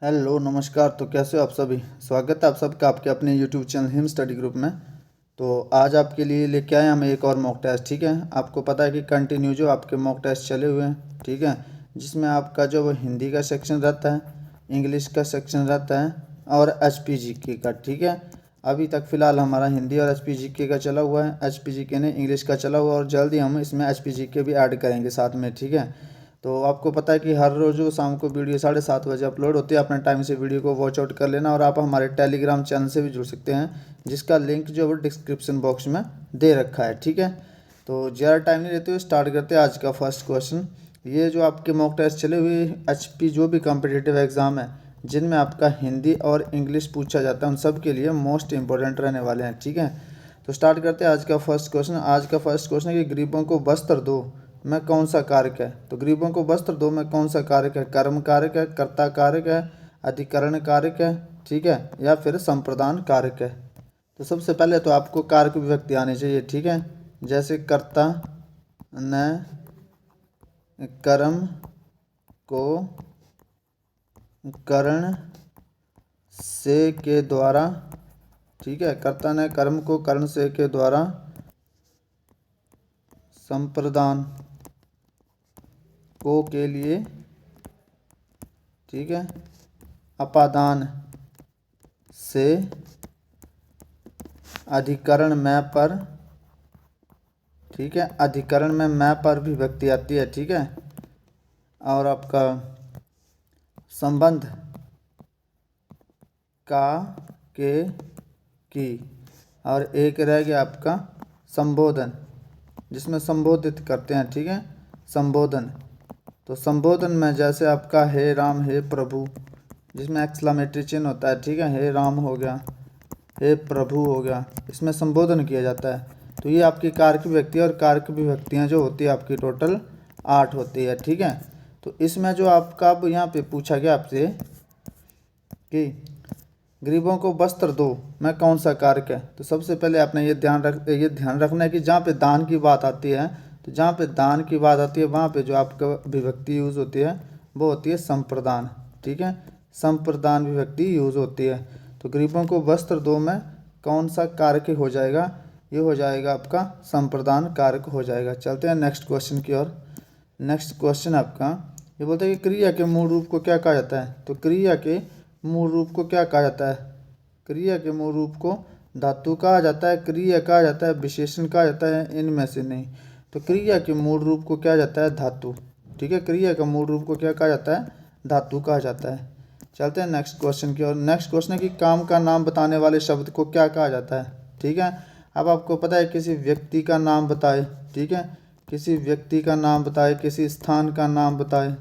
Hello नमस्कार। तो कैसे हो आप सभी। स्वागत है आप सबका आपके अपने YouTube channel him study group में। तो आज आपके लिए लेके आए हम एक और मॉक टेस्ट। ठीक है, आपको पता है कि कंटिन्यू जो आपके मॉक टेस्ट चले हुए हैं, ठीक है, जिसमें आपका जो वो हिंदी का सेक्शन रहता है, इंग्लिश का सेक्शन रहता है और HPGK का। ठीक है, अभी तक फ़िलहाल हमारा हिंदी और HPGK का चला हुआ है, HPGK ने इंग्लिश का चला हुआ और जल्दी हम इसमें HPGK भी ऐड करेंगे साथ में। ठीक है, तो आपको पता है कि हर रोज़ शाम को वीडियो 7:30 बजे अपलोड होती है। अपने टाइम से वीडियो को वॉच आउट कर लेना और आप हमारे टेलीग्राम चैनल से भी जुड़ सकते हैं, जिसका लिंक जो है वो डिस्क्रिप्शन बॉक्स में दे रखा है। ठीक है, तो ज़्यादा टाइम नहीं लेते हुए स्टार्ट करते हैं आज का फर्स्ट क्वेश्चन। ये जो आपके मॉक टेस्ट चले हुए HP जो भी कॉम्पिटिटिव एग्ज़ाम है जिनमें आपका हिंदी और इंग्लिश पूछा जाता है, उन सब के लिए मोस्ट इंपॉर्टेंट रहने वाले हैं। ठीक है, तो स्टार्ट करते हैं आज का फर्स्ट क्वेश्चन। आज का फर्स्ट क्वेश्चन है कि गरीबों को वस्त्र दो में कौन सा कारक है। तो गरीबों को वस्त्र दो में कौन सा कारक है। कर्म कारक है, कर्ता कारक है, अधिकरण कारक है, ठीक है, या फिर संप्रदान कारक है। तो सबसे पहले तो आपको कारक विभक्ति आनी चाहिए। ठीक है, जैसे कर्ता ने कर्म को करण से के द्वारा, ठीक है, कर्ता ने कर्म को करण से के द्वारा संप्रदान को के लिए, ठीक है, अपादान से अधिकरण में पर, ठीक है, अधिकरण में मैं पर भी विभक्ति आती है। ठीक है, और आपका संबंध का के की, और एक रह गया आपका संबोधन, जिसमें संबोधित करते हैं। ठीक है, संबोधन। तो संबोधन में जैसे आपका हे राम हे प्रभु, जिसमें एक्सक्लेमेटरी चिन्ह होता है। ठीक है, हे राम हो गया, हे प्रभु हो गया, इसमें संबोधन किया जाता है। तो ये आपकी कारक विभक्ति, और कारक विभक्तियाँ जो होती है आपकी टोटल 8 होती है। ठीक है, तो इसमें जो आपका अब यहाँ पे पूछा गया आपसे कि गरीबों को वस्त्र दो में कौन सा कारक है। तो सबसे पहले आपने ये ध्यान रखना है कि जहाँ पे दान की बात आती है, तो जहाँ पे दान की बात आती है वहाँ पे जो आपका विभक्ति यूज़ होती है वो होती है संप्रदान। ठीक है, संप्रदान विभक्ति यूज़ होती है। तो गरीबों को वस्त्र दो में कौन सा कारक हो जाएगा, ये हो जाएगा आपका संप्रदान कारक हो जाएगा। चलते हैं नेक्स्ट क्वेश्चन की ओर। नेक्स्ट क्वेश्चन आपका ये बोलता है कि क्रिया के मूल रूप को क्या कहा जाता है। तो क्रिया के मूल रूप को क्या कहा जाता है। क्रिया के मूल रूप को धातु कहा जाता है, क्रिया कहा जाता है, विशेषण कहा जाता है, इनमें से नहीं। तो क्रिया के मूल रूप को क्या जाता है, धातु। ठीक है, क्रिया का मूल रूप को क्या कहा जाता है, धातु कहा जाता है। चलते हैं नेक्स्ट क्वेश्चन की ओर। नेक्स्ट क्वेश्चन है कि काम का नाम बताने वाले शब्द को क्या कहा जाता है। ठीक है, अब आपको पता है किसी व्यक्ति का नाम बताए, ठीक है, किसी व्यक्ति का नाम बताए, किसी स्थान का नाम बताए,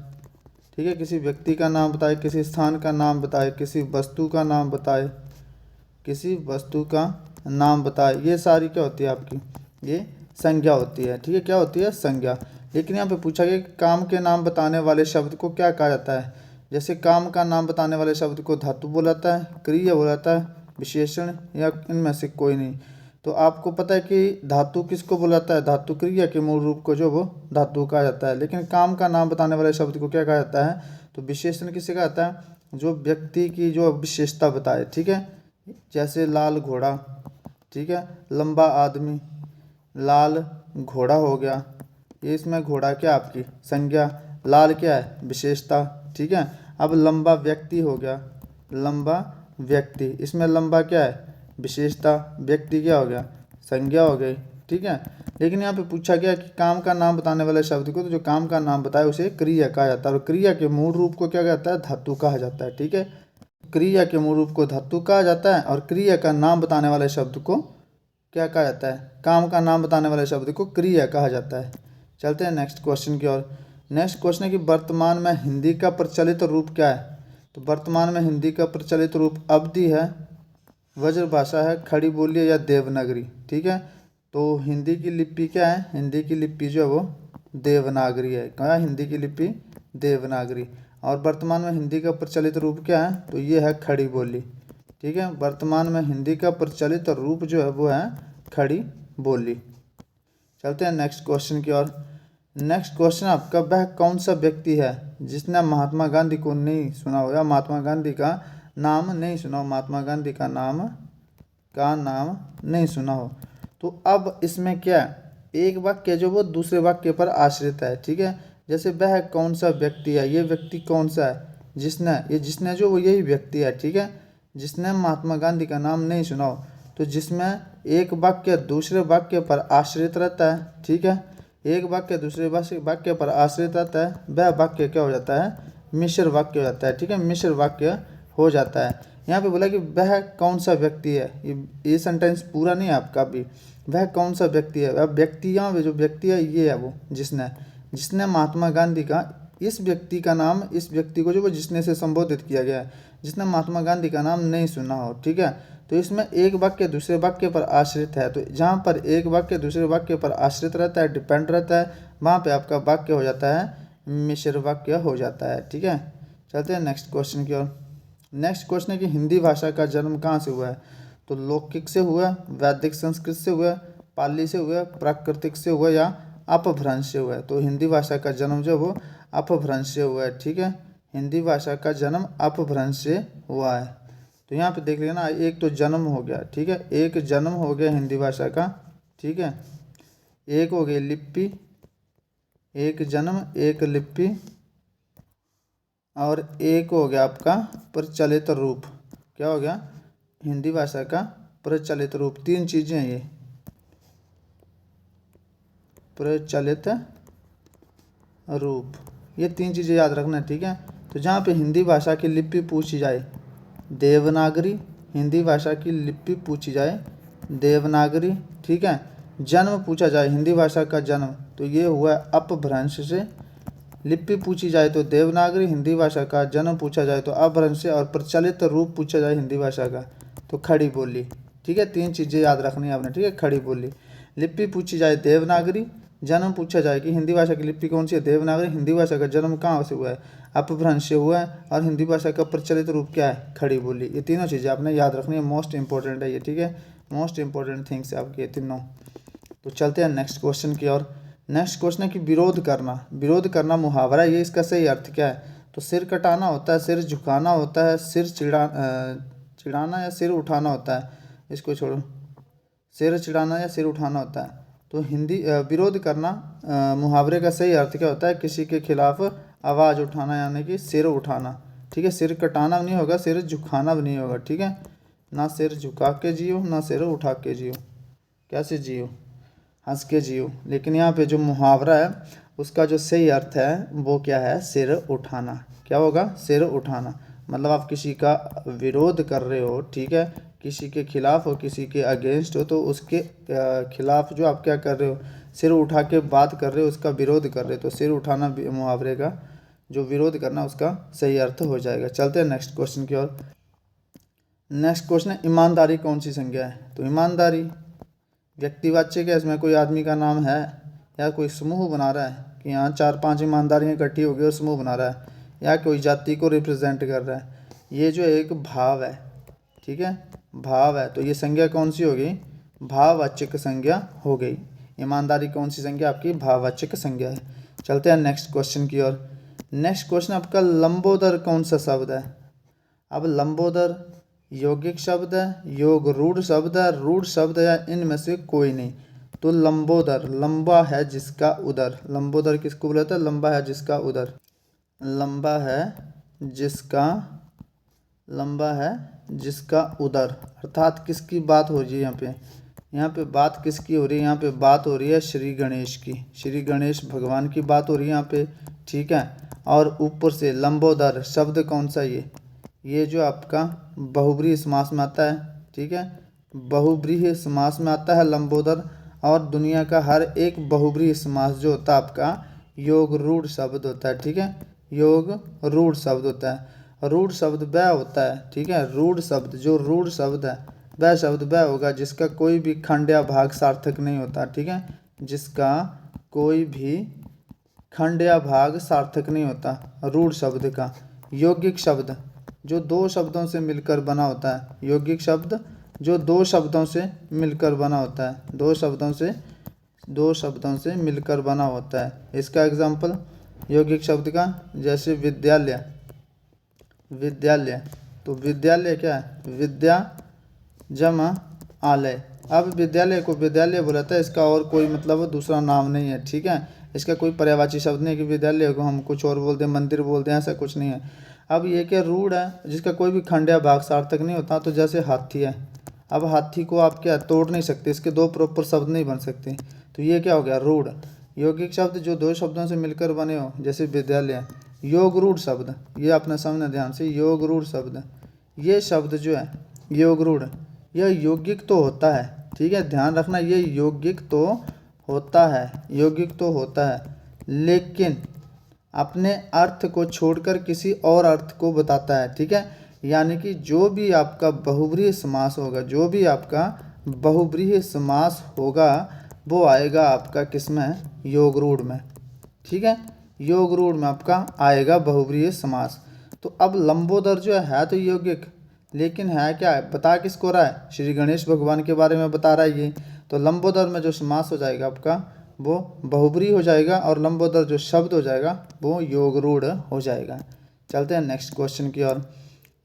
ठीक है, किसी व्यक्ति का नाम बताए, किसी स्थान का नाम बताए, किसी वस्तु का नाम बताए, किसी वस्तु का नाम बताए, ये सारी क्या होती है आपकी, ये संज्ञा होती है। ठीक है, क्या होती है, संज्ञा। लेकिन यहाँ पे पूछा गया कि काम के नाम बताने वाले शब्द को क्या कहा जाता है। जैसे काम का नाम बताने वाले शब्द को धातु बोला जाता है, क्रिया बोला जाता है, विशेषण, या इनमें से कोई नहीं। तो आपको पता है कि धातु किसको बोला जाता है, धातु क्रिया के मूल रूप को जो वो धातु कहा जाता है। लेकिन काम का नाम बताने वाले शब्द को क्या कहा जाता है, तो विशेषण किसे कहा जाता है, जो व्यक्ति की जो विशेषता बताए। ठीक है, जैसे लाल घोड़ा, ठीक है, लंबा आदमी, लाल घोड़ा हो गया, ये इसमें घोड़ा क्या आपकी संज्ञा, लाल क्या है विशेषता। ठीक है, अब लंबा व्यक्ति हो गया, लंबा व्यक्ति, इसमें लंबा क्या है विशेषता, व्यक्ति क्या हो गया संज्ञा हो गई। ठीक है, लेकिन यहाँ पे पूछा गया कि काम का नाम बताने वाले शब्द को, तो जो काम का नाम बताए उसे क्रिया कहा जाता है, और क्रिया के मूल रूप को क्या कहता है, धातु कहा जाता है। ठीक है, क्रिया के मूल रूप को धातु कहा जाता है, और क्रिया का नाम बताने वाले शब्द को क्या कहा जाता है, काम का नाम बताने वाले शब्द को क्रिया कहा जाता है। चलते हैं नेक्स्ट क्वेश्चन की ओर। नेक्स्ट क्वेश्चन है कि वर्तमान में हिंदी का प्रचलित रूप क्या है। तो वर्तमान में हिंदी का प्रचलित रूप अवधि है, व्रजभाषा है, खड़ी बोली है, या देवनागरी। ठीक है, तो हिंदी की लिपि क्या है, हिंदी की लिपि जो है वो देवनागरी है। क्या है हिंदी की लिपि, देवनागरी। और वर्तमान में हिंदी का प्रचलित रूप क्या है, तो ये है खड़ी बोली। ठीक है, वर्तमान में हिंदी का प्रचलित रूप जो है वो है खड़ी बोली। चलते हैं नेक्स्ट क्वेश्चन की ओर। नेक्स्ट क्वेश्चन आपका, वह कौन सा व्यक्ति है जिसने महात्मा गांधी को नहीं सुना हो या महात्मा गांधी का नाम नहीं सुना हो, महात्मा गांधी का नाम नहीं सुना हो। तो अब इसमें क्या है, एक वाक्य जो वो दूसरे वाक्य पर आश्रित है, ठीक है। जैसे वह कौन सा व्यक्ति है, ये व्यक्ति कौन सा है, जिसने जो वो यही व्यक्ति है, ठीक है, जिसने महात्मा गांधी का नाम नहीं सुना हो। तो जिसमें एक वाक्य दूसरे वाक्य पर आश्रित रहता है, ठीक है, एक वाक्य दूसरे वाक्य पर आश्रित रहता है, वह वाक्य क्या हो जाता है, मिश्र वाक्य हो जाता है, ठीक है, मिश्र वाक्य हो जाता है। यहाँ पे बोला कि वह कौन सा व्यक्ति है, ये सेंटेंस पूरा नहीं है आपका भी। वह कौन सा व्यक्ति है, वह व्यक्ति, यहाँ पे जो व्यक्ति है ये है वो जिसने महात्मा गांधी का, इस व्यक्ति का नाम, इस व्यक्ति को जो वो जिसने से संबोधित किया गया है, जिसने महात्मा गांधी का नाम नहीं सुना हो, ठीक है। तो इसमें एक वाक्य दूसरे वाक्य पर आश्रित है, तो जहाँ पर एक वाक्य दूसरे वाक्य पर आश्रित रहता है, डिपेंड रहता है, वहाँ पे आपका वाक्य हो जाता है मिश्र वाक्य हो जाता है, ठीक है। चलते हैं नेक्स्ट क्वेश्चन की ओर। नेक्स्ट क्वेश्चन है कि हिंदी भाषा का जन्म कहाँ से हुआ है। तो लौकिक से हुआ, वैदिक संस्कृत से हुआ, पाली से हुआ, प्राकृतिक से हुआ या अपभ्रंश से हुआ है। तो हिंदी भाषा का जन्म जो वो अपभ्रंश से हुआ है, ठीक है, हिंदी भाषा का जन्म अपभ्रंश से हुआ है। तो यहाँ पे देख लेना, एक तो जन्म हो गया, ठीक है, एक जन्म हो गया हिंदी भाषा का, ठीक है, एक हो गई लिपि, एक जन्म एक लिपि, और एक हो गया आपका प्रचलित रूप। क्या हो गया, हिंदी भाषा का प्रचलित रूप। तीन चीज़ें हैं ये, प्रचलित रूप, ये तीन चीज़ें याद रखना, ठीक है। तो जहाँ पे हिंदी भाषा की लिपि पूछी जाए देवनागरी, हिंदी भाषा की लिपि पूछी जाए देवनागरी, ठीक है। जन्म पूछा जाए हिंदी भाषा का जन्म, तो ये हुआ अपभ्रंश से। लिपि पूछी जाए तो देवनागरी, हिंदी भाषा का जन्म पूछा जाए तो अपभ्रंश से, और प्रचलित रूप पूछा जाए हिंदी भाषा का तो खड़ी बोली, ठीक है। तीन चीज़ें याद रखनी है आपने, ठीक है, खड़ी बोली। लिपि पूछी जाए देवनागरी, जन्म पूछा जाए कि हिंदी भाषा की लिपि कौन सी है, देवनागरी, हिंदी भाषा का जन्म कहाँ से हुआ है, अपभ्रंश से हुआ है, और हिंदी भाषा का प्रचलित रूप क्या है, खड़ी बोली। ये तीनों चीज़ें आपने याद रखनी है, मोस्ट इंपॉर्टेंट है ये, ठीक है, मोस्ट इंपॉर्टेंट थिंग्स है आपके ये तीनों। तो चलते हैं नेक्स्ट क्वेश्चन की ओर। नेक्स्ट क्वेश्चन है कि विरोध करना, विरोध करना मुहावरा, ये इसका सही अर्थ क्या है। तो सिर कटाना होता है, सिर झुकाना होता है, सिर चिढ़ाना या सिर उठाना होता है, इसको छोड़ो, सिर चिढ़ाना या सिर उठाना होता है। तो हिंदी विरोध करना मुहावरे का सही अर्थ क्या होता है, किसी के खिलाफ आवाज़ उठाना यानी कि सिर उठाना, ठीक है। सिर कटाना भी नहीं होगा, सिर झुकाना भी नहीं होगा, ठीक है, ना सिर झुका के जियो ना सिर उठा के जियो, कैसे जियो, हंस के जियो। लेकिन यहाँ पे जो मुहावरा है उसका जो सही अर्थ है वो क्या है, सिर उठाना। क्या होगा, सिर उठाना, मतलब आप किसी का विरोध कर रहे हो, ठीक है, किसी के खिलाफ हो, किसी के अगेंस्ट हो, तो उसके खिलाफ जो आप क्या कर रहे हो, सिर उठा के बात कर रहे हो, उसका विरोध कर रहे हो। तो सिर उठाना मुहावरे का जो विरोध करना उसका सही अर्थ हो जाएगा। चलते हैं नेक्स्ट क्वेश्चन की ओर। नेक्स्ट क्वेश्चन है ईमानदारी कौन सी संज्ञा है। तो ईमानदारी व्यक्तिवाचक है, इसमें कोई आदमी का नाम है या कोई समूह बना रहा है कि यहाँ 4-5 ईमानदारियाँ इकट्ठी हो गई और समूह बना रहा है, या कोई जाति को रिप्रेजेंट कर रहा है। ये जो एक भाव है, ठीक है, भाव है, तो ये संज्ञा कौन सी हो गई, भाववाचक संज्ञा हो गई। ईमानदारी कौन सी संज्ञा आपकी, भाववाचक संज्ञा है। चलते हैं नेक्स्ट क्वेश्चन की ओर। नेक्स्ट क्वेश्चन आपका लंबोदर कौन सा शब्द है। अब लंबोदर यौगिक शब्द है, योग रूढ़ शब्द है, रूढ़ शब्द है, या इनमें से कोई नहीं। तो लंबोदर, लंबा है जिसका उदर, लंबोदर किसको बोला था, लंबा है जिसका उदर, लंबा है जिसका, लंबा है जिसका उदर, अर्थात किसकी बात हो रही है यहाँ पे बात किसकी हो रही है, यहाँ पे बात हो रही है श्री गणेश की, श्री गणेश भगवान की बात हो रही है यहाँ पे, ठीक है। और ऊपर से लंबोदर शब्द कौन सा, ये जो आपका बहुब्रीहि समास में आता है, ठीक है, बहुब्रीहि समास में आता है लंबोदर। और दुनिया का हर एक बहुब्रीहि समास जो होता है आपका योग रूढ़ शब्द होता है, ठीक है, योग रूढ़ शब्द होता है। रूढ़ शब्द वह होता है, ठीक है, रूढ़ शब्द, जो रूढ़ शब्द है वह शब्द वह होगा जिसका कोई भी खंड या भाग सार्थक नहीं होता, ठीक है, जिसका कोई भी खंड या भाग सार्थक नहीं होता रूढ़ शब्द का। यौगिक शब्द जो दो शब्दों से मिलकर बना होता है, यौगिक शब्द जो दो शब्दों से मिलकर बना होता है, दो शब्दों से दो शब्दों से मिलकर बना होता है। इसका एग्जाम्पल यौगिक शब्द का, जैसे विद्यालय, विद्यालय, तो विद्यालय क्या है, विद्या जमा आलय। अब विद्यालय को विद्यालय बोला था, इसका और कोई मतलब दूसरा नाम नहीं है, ठीक है। इसका कोई पर्यायवाची शब्द नहीं है कि विद्यालय को हम कुछ और बोलते हैं, मंदिर बोलते हैं, ऐसा कुछ नहीं है। अब ये क्या रूढ़ है जिसका कोई भी खंड या भाग सार्थक नहीं होता, तो जैसे हाथी है। अब हाथी को आप क्या तोड़ नहीं सकते, इसके दो प्रॉपर शब्द नहीं बन सकते, तो ये क्या हो गया, रूढ़। यौगिक शब्द जो दो शब्दों से मिलकर बने हो, जैसे विद्यालय। योग रूढ़ शब्द, ये अपना समझना ध्यान से, योग रूढ़ शब्द, ये शब्द जो है योग रूढ़, यह यौगिक तो होता है, ठीक है, ध्यान रखना, ये यौगिक तो होता है, यौगिक तो होता है, लेकिन अपने अर्थ को छोड़कर किसी और अर्थ को बताता है, ठीक है। यानी कि जो भी आपका बहुव्रीहि समास होगा, जो भी आपका बहुव्रीहि समास होगा, वो आएगा आपका किस में, योग रूढ़ में, ठीक है। योग रूढ़ में आपका आएगा बहुव्रीहि समास। तो अब लंबोदर जो है तो यौगिक, लेकिन है क्या है, बता किसको रहा है, श्री गणेश भगवान के बारे में बता रहा है ये। तो लंबोदर में जो समास हो जाएगा आपका वो बहुब्रीहि हो जाएगा, और लंबोदर जो शब्द हो जाएगा वो योग रूढ़ हो जाएगा। चलते हैं नेक्स्ट क्वेश्चन की ओर।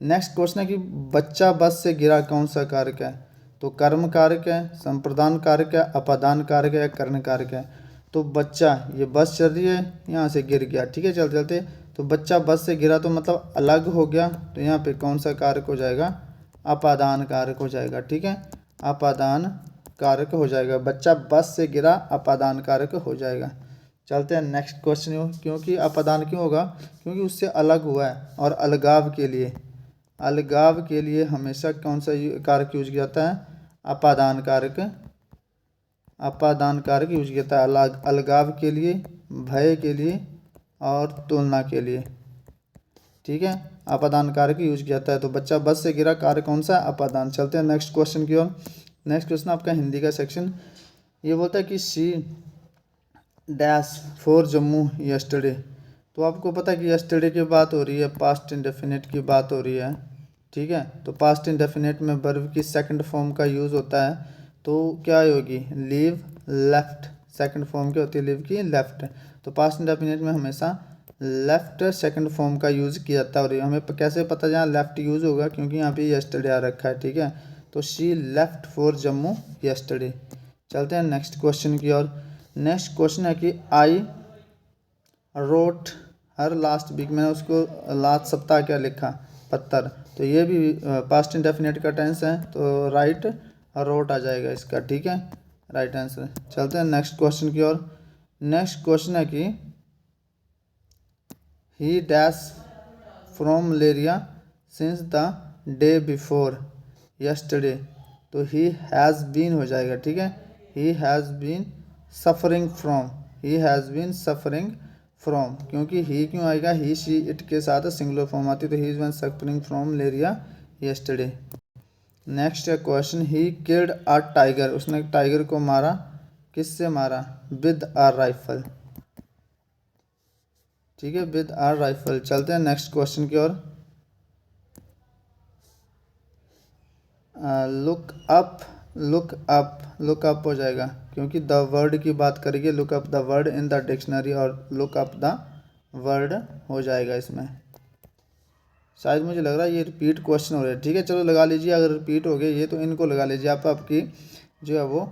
नेक्स्ट क्वेश्चन है कि बच्चा बस से गिरा कौन सा कारक है, तो कर्म कारक है, संप्रदान कारक है, अपादान कारक है या कर्ण कारक है। तो बच्चा, ये बस चल रही है, यहाँ से गिर गया, ठीक है, चलते चलते, तो बच्चा बस से गिरा तो मतलब अलग हो गया, तो यहाँ पे कौन सा कारक हो जाएगा, अपादान कारक हो जाएगा, ठीक है, अपादान कारक हो जाएगा। बच्चा बस से गिरा, अपादान कारक हो जाएगा। चलते हैं नेक्स्ट क्वेश्चन। क्योंकि अपादान क्यों होगा, क्योंकि उससे अलग हुआ है, और अलगाव के लिए, अलगाव के लिए हमेशा कौन सा कारक यूज किया जाता है, अपादान कारक, अपादान कारक यूज किया जाता है, अलगाव के लिए, भय के लिए और तुलना के लिए, ठीक है, अपादान कारक यूज किया जाता है। तो बच्चा बस से गिरा, कारक कौन सा, अपादान। चलते हैं नेक्स्ट क्वेश्चन की ओर। नेक्स्ट क्वेश्चन आपका हिंदी का सेक्शन, ये बोलता है कि she dash for Jammu yesterday. तो आपको पता है कि यस्टरडे की बात हो रही है, पास्ट इंडेफिनिट की बात हो रही है, ठीक है। तो पास्ट इंडेफिनिट में वर्ब की सेकंड फॉर्म का यूज़ होता है, तो क्या होगी, लीव लेफ्ट, सेकंड फॉर्म क्या होती है, लीव की लेफ्ट। तो पास्ट इंडेफिनिट में हमेशा लेफ्ट सेकंड फॉर्म का यूज़ किया जाता है, और हमें कैसे पता जहाँ लेफ्ट यूज़ होगा, क्योंकि यहाँ पे यस्टरडे आ रखा है, ठीक है। तो she left for Jammu yesterday. चलते हैं नेक्स्ट क्वेश्चन की ओर। नेक्स्ट क्वेश्चन है कि I wrote her last week, मैंने उसको लास्ट सप्ताह क्या लिखा, पत्थर, तो ये भी पास्ट इंडेफिनिट का टेंस है, तो राइट रोट आ जाएगा इसका, ठीक है, राइट आंसर। चलते हैं नेक्स्ट क्वेश्चन की ओर। नेक्स्ट क्वेश्चन है कि he dash from malaria since the day before yesterday. तो ही हैज़ बीन हो जाएगा, ठीक है, he has been suffering from, he has been suffering from, क्योंकि ही क्यों आएगा, ही शी इट के साथ सिंगुलर फॉर्म आती है, तो he is been suffering from malaria yesterday. Next है question, he killed a tiger, उसने टाइगर को मारा, किससे मारा, विद अ राइफल, ठीक है, विद अ राइफल। चलते हैं नेक्स्ट क्वेश्चन की ओर। Look up, look up, look up हो जाएगा, क्योंकि द वर्ड की बात करेंगे, look up the word in the dictionary, और लुक अप द वर्ड हो जाएगा इसमें। शायद मुझे लग रहा है ये रिपीट क्वेश्चन हो रहे हैं, ठीक है, चलो लगा लीजिए, अगर रिपीट हो गए ये तो इनको लगा लीजिए, आपकी जो है वो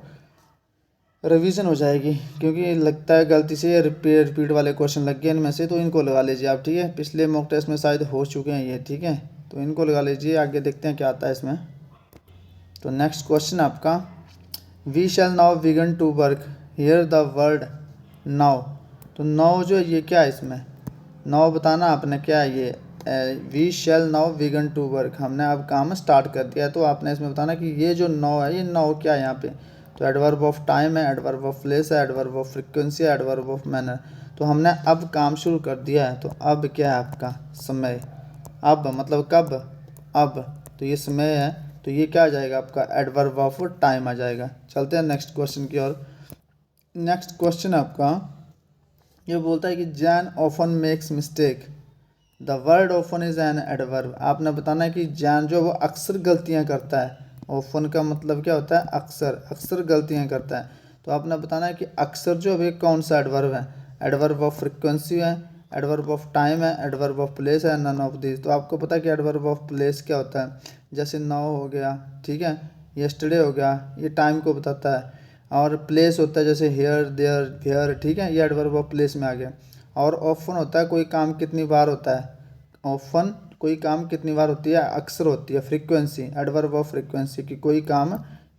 रिवीजन हो जाएगी, क्योंकि लगता है गलती से ये रिपीट वाले क्वेश्चन लग गए इनमें से, तो इनको लगा लीजिए आप, ठीक है, पिछले मॉक टेस्ट में शायद हो चुके हैं ये, ठीक है, तो इनको लगा लीजिए, आगे देखते हैं क्या आता है इसमें। तो नेक्स्ट क्वेश्चन आपका, we shall now begin to work, hear the word now. तो नाउ जो ये क्या है इसमें, नाउ बताना आपने क्या है ये, we shall now begin to work, हमने अब काम स्टार्ट कर दिया है, तो आपने इसमें बताना कि ये जो नाउ है, ये नाउ क्या है यहाँ पे। तो एडवर्ब ऑफ टाइम है, एडवर्ब ऑफ प्लेस है, एडवर्ब ऑफ फ्रिक्वेंसी है, एडवर्ब ऑफ मैनर। तो हमने अब काम शुरू कर दिया है, तो अब क्या है आपका समय, अब मतलब कब, अब, तो ये समय है, तो ये क्या आ जाएगा आपका, एडवर्ब ऑफ टाइम आ जाएगा। चलते हैं नेक्स्ट क्वेश्चन की ओर। नेक्स्ट क्वेश्चन आपका ये बोलता है कि Jain often makes mistake, the word often is an adverb. आपने बताना है कि जैन जो वो अक्सर गलतियां करता है, ऑफन का मतलब क्या होता है, अक्सर, अक्सर गलतियां करता है, तो आपने बताना है कि अक्सर जो है कौन सा एडवर्ब है। एडवर्ब ऑफ फ्रिक्वेंसी है, एडवर्ब ऑफ टाइम है, एडवर्ब ऑफ प्लेस है, नन ऑफ दिस। तो आपको पता है कि एडवर्ब ऑफ प्लेस क्या होता है, जैसे नाउ हो गया, ठीक है, यस्टरडे हो गया, ये टाइम को बताता है। और प्लेस होता है जैसे हेयर, देयर, हेयर, ठीक है, ये एडवर्ब ऑफ प्लेस में आ गया। और ऑफन होता है कोई काम कितनी बार होता है, ऑफन कोई काम कितनी बार होती है, अक्सर होती है। फ्रीक्वेंसी, एडवर्ब ऑफ फ्रीक्वेंसी कि कोई काम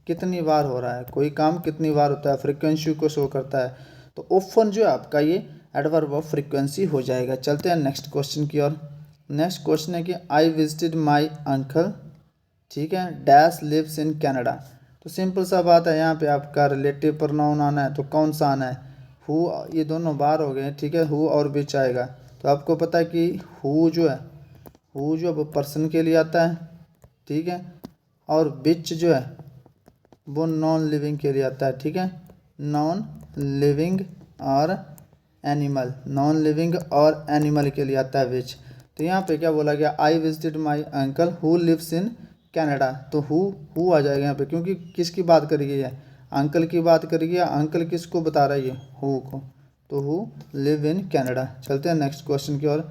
कितनी बार हो रहा है, कोई काम कितनी बार होता है, फ्रीक्वेंसी को शो करता है। तो ऑफन जो है आपका ये एडवर्ब ऑफ फ्रीक्वेंसी हो जाएगा। चलते हैं नेक्स्ट क्वेश्चन की ओर। नेक्स्ट क्वेश्चन है कि आई विजिटेड माई अंकल, ठीक है, डैश लिव्स इन कनाडा। तो सिंपल सा बात है, यहाँ पे आपका रिलेटिव प्रोनाउन आना है, तो कौन सा आना है, हु, ये दोनों बार हो गए, ठीक है, हु और विच आएगा। तो आपको पता है कि हु जो है वो पर्सन के लिए आता है, ठीक है, और विच जो है वो नॉन लिविंग के लिए आता है, ठीक है, नॉन लिविंग और एनिमल, नॉन लिविंग और एनिमल के लिए आता है विच। तो यहाँ पे क्या बोला गया, I visited my uncle who lives in Canada. तो हु आ जाएगा यहाँ पे, क्योंकि किसकी बात करी गई है, अंकल की बात करी गई है। अंकल किसको बता रहा है, ये हु को, तो हु लिव इन कनाडा। चलते हैं नेक्स्ट क्वेश्चन की ओर।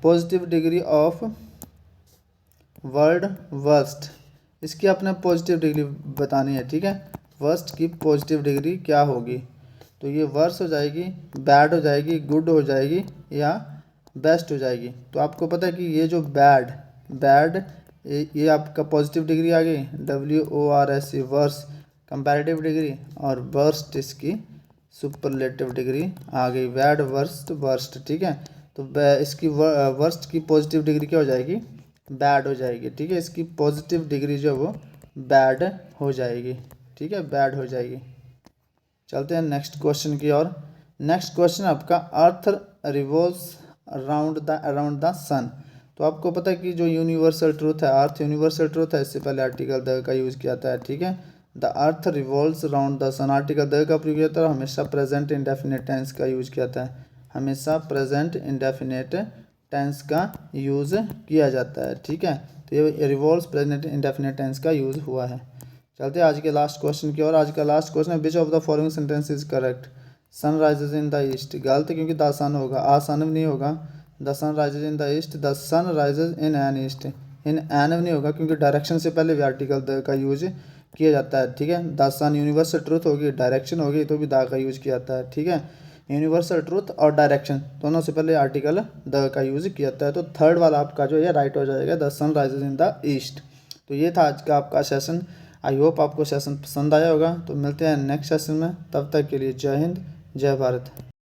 Positive degree of word worst, इसकी अपने पॉजिटिव डिग्री बतानी है, ठीक है, वर्स्ट की पॉजिटिव डिग्री क्या होगी। तो ये वर्स हो जाएगी, बैड हो जाएगी, गुड हो जाएगी या बेस्ट हो जाएगी। तो आपको पता है कि ये जो बैड ये आपका पॉजिटिव डिग्री आ गई, WORST, वर्स कंपैरेटिव डिग्री, और वर्स्ट इसकी सुपरलेटिव डिग्री आ गई, बैड वर्स्ट वर्स्ट, ठीक है। तो इसकी वर्स्ट की पॉजिटिव डिग्री क्या हो जाएगी, बैड हो जाएगी, ठीक है, इसकी पॉजिटिव डिग्री जो है वो बैड हो जाएगी, ठीक है, बैड हो जाएगी। चलते हैं नेक्स्ट क्वेश्चन की ओर। नेक्स्ट क्वेश्चन आपका, अर्थ रिवॉल्व्स अराउंड द सन। तो आपको पता है कि जो यूनिवर्सल ट्रूथ है, अर्थ यूनिवर्सल ट्रूथ है, इससे पहले आर्टिकल द का यूज़ किया जाता है, ठीक है। The earth revolves around the sun, article the का प्रयोग किया जाता है, हमेशा प्रेजेंट इंडेफिनिट टेंस का यूज़ किया जाता है, हमेशा प्रेजेंट इंडेफिनिट टेंस का यूज़ किया जाता है, ठीक है। तो ये रिवॉल्व्स प्रेजेंट इंडेफिनिट टेंस का यूज़ हुआ है। चलते हैं आज के लास्ट क्वेश्चन की ओर। आज का लास्ट क्वेश्चन है, which of the following sentence is correct. Sun rises in the east, गलत, क्योंकि द सन होगा, आ सन नहीं होगा। The sun rises in the east, the sun rises in an east, in an नहीं होगा, क्योंकि direction से पहले भी आर्टिकल द का यूज किया जाता है, ठीक है। द सन यूनिवर्सल ट्रूथ होगी, डायरेक्शन होगी, तो भी द का यूज किया जाता है, ठीक है। यूनिवर्सल ट्रूथ और डायरेक्शन दोनों से पहले आर्टिकल द का यूज किया जाता है। तो थर्ड वाला आपका जो है राइट हो जाएगा, the sun rises in the east. तो ये था आज का आपका सेशन। आई होप आपको सेशन पसंद आया होगा। तो मिलते हैं नेक्स्ट सेशन में, तब तक के लिए जय हिंद, जय भारत।